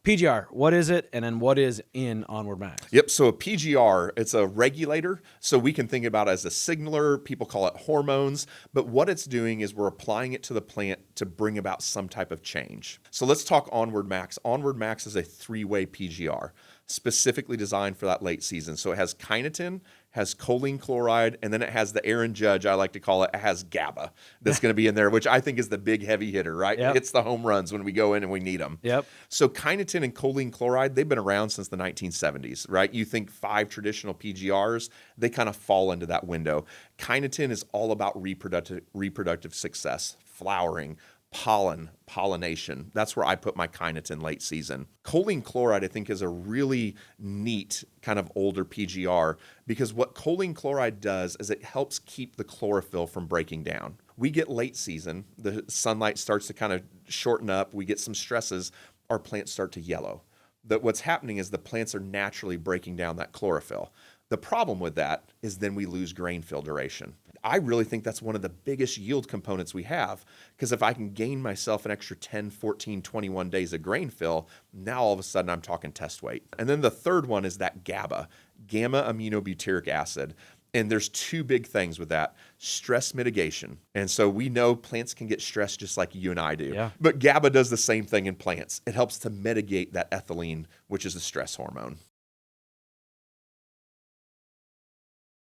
PGR, what is it? And then what is in Onward Max? Yep. So a PGR, it's a regulator. So we can think about it as a signaler. People call it hormones. But what it's doing is we're applying it to the plant to bring about some type of change. So let's talk Onward Max. Onward Max is a 3-way PGR, specifically designed for that late season. So it has chitin, has choline chloride, and then it has the Aaron Judge, I like to call it has GABA that's going to be in there, which I think is the big heavy hitter, right? Yep. It's the home runs when we go in and we need them. Yep. So chitin and choline chloride, they've been around since the 1970s, right? You think 5 traditional PGRs, they kind of fall into that window. Chitin is all about reproductive success, flowering, pollination. That's where I put my chitin late season. Choline chloride, I think, is a really neat kind of older PGR because what choline chloride does is it helps keep the chlorophyll from breaking down. We get late season, the sunlight starts to kind of shorten up, we get some stresses, our plants start to yellow. What's happening is the plants are naturally breaking down that chlorophyll. The problem with that is then we lose grain fill duration. I really think that's one of the biggest yield components we have because if I can gain myself an extra 10, 14, 21 days of grain fill, now all of a sudden I'm talking test weight. And then the third one is that GABA, gamma aminobutyric acid. And there's 2 big things with that. Stress mitigation. And so we know plants can get stressed just like you and I do. Yeah. But GABA does the same thing in plants. It helps to mitigate that ethylene, which is a stress hormone.